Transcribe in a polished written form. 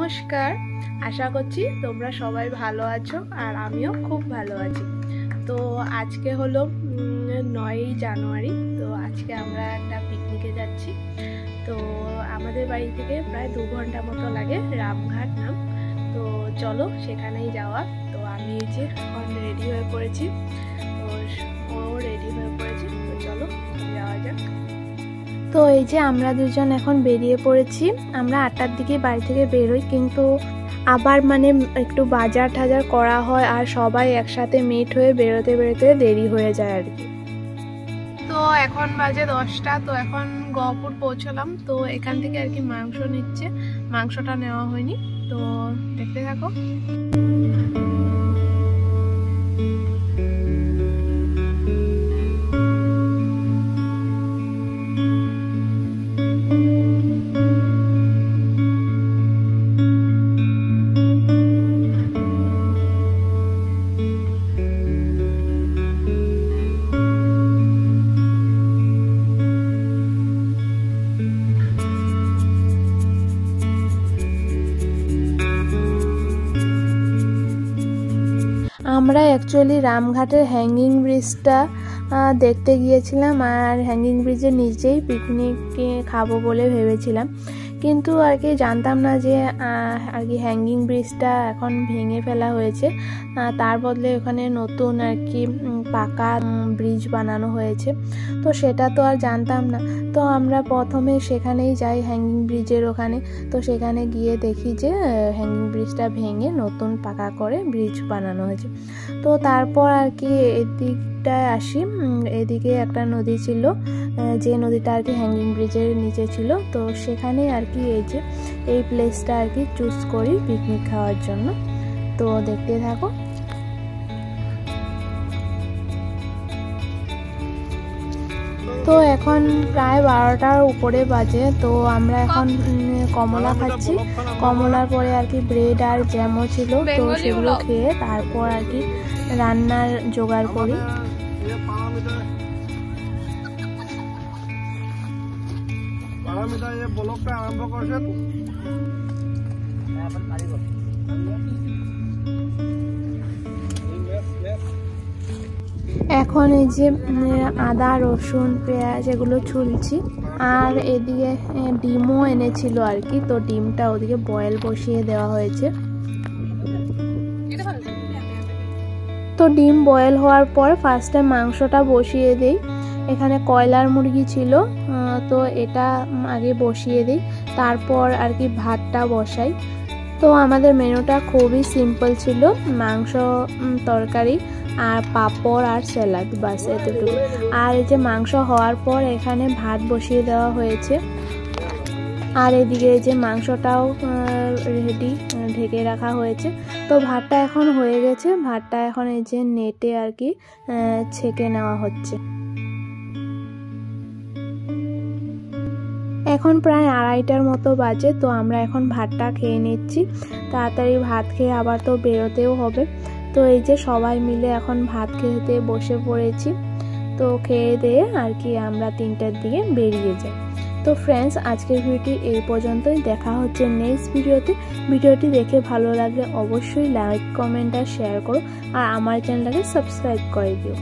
নমস্কার, আশা করছি তোমরা সবাই ভালো আছো আর আমিও খুব ভালো আছি। তো আজকে হলো 9ই জানুয়ারি। তো আজকে আমরা একটা পিকনিকে যাচ্ছি। তো আমাদের বাড়ি থেকে প্রায় 2 ঘন্টা মতো লাগে, রামঘাট নাম। তো চলো সেখানেই যাওয়া। তো আমি এই যে এখন রেডি হয়ে পড়েছি, তো ও রেডি হয়ে পড়েছে। তো চলো যাওয়া যাক। তো এই যে আমরা দুজন এখন বেরিয়ে পড়েছি। আমরা 8টার দিকে বাড়ি থেকে বেরোই, কিন্তু আবার একটু বাজার টাজার করা হয় আর সবাই একসাথে মিট হয়ে বেরোতে বেরোতে দেরি হয়ে যায় আর কি। তো এখন বাজে 10টা। তো এখন গহপুর পৌঁছলাম। তো এখান থেকে আর কি মাংস নিচ্ছে, মাংসটা নেওয়া হয়নি। তো দেখতে থাকো। আমরা অ্যাকচুয়ালি রামঘাটের হ্যাঙ্গিং ব্রিজটা দেখতে গিয়েছিলাম, আর হ্যাঙ্গিং ব্রিজের নিচেই পিকনিক খাবো বলে ভেবেছিলাম, কিন্তু আর কি জানতাম না যে আর কি হ্যাঙ্গিং ব্রিজটা এখন ভেঙে ফেলা হয়েছে। তার বদলে ওখানে নতুন আর কি পাকা ব্রিজ বানানো হয়েছে। তো সেটা তো আর জানতাম না। তো আমরা প্রথমে সেখানেই যাই, হ্যাঙ্গিং ব্রিজের ওখানে। তো সেখানে গিয়ে দেখি যে হ্যাঙ্গিং ব্রিজটা ভেঙে নতুন পাকা করে ব্রিজ বানানো হয়েছে। তো তারপর আর কি এদিকটায় আসি। এদিকে একটা নদী ছিল, যে নদীটা আর কি হ্যাঙ্গিং ব্রিজের নিচে ছিল। তো সেখানে আর কি এই প্লেসটা আর কি চুজ করি পিকনিক খাওয়ার জন্য। তো দেখতে থাকো। তো এখন প্রায় 12টার উপরে বাজে। তো আমরা এখন কমলা খাচ্ছি। কমলার পরে আর কি ব্রেড আর জ্যামও ছিল। তো সেগুলো খেয়ে তারপর আর কি রান্নার জোগাড় করি। এখন এই যে আদা রসুন পেঁয়াজ এগুলো ছুলছি, আর এদিকে ডিমও এনেছিল আর কি। তো ডিমটা ওদিকে বয়েল বসিয়ে দেওয়া হয়েছে। তো ডিম বয়েল হওয়ার পর ফার্স্টে মাংসটা বসিয়ে দিই। এখানে কয়লার মুরগি ছিল, তো এটা আগে বসিয়ে দিই, তারপর আর কি ভাতটা বসাই। তো আমাদের মেনুটা খুবই সিম্পল ছিল, মাংস তরকারি আর পাঁপড় আর স্যালাড, বাস এতটুকু। আর এই যে মাংস হওয়ার পর এখানে ভাত বসিয়ে দেওয়া হয়েছে, আর এদিকে এই যে মাংসটাও রেডি, ঢেকে রাখা হয়েছে। তো ভাতটা এখন হয়ে গেছে। ভাতটা এখন এই যে নেটে আর কি ছেঁকে নেওয়া হচ্ছে। এখন প্রায় 2:30টার মতো বাজে। তো আমরা এখন ভাতটা খেয়ে নিচ্ছি। তাড়াতাড়ি ভাত খেয়ে আবার তো বেরোতেও হবে। তো এই যে সবাই মিলে এখন ভাত খেতে বসে পড়েছি। তো খেয়ে দিয়ে আর কি আমরা 3টার দিকে বেরিয়ে যাই। তো ফ্রেন্ডস, আজকের ভিডিওটি এই পর্যন্তই। দেখা হচ্ছে নেক্সট ভিডিওতে। ভিডিওটি দেখে ভালো লাগলে অবশ্যই লাইক কমেন্ট আর শেয়ার করো, আর আমার চ্যানেলটাকে সাবস্ক্রাইব করে দিও।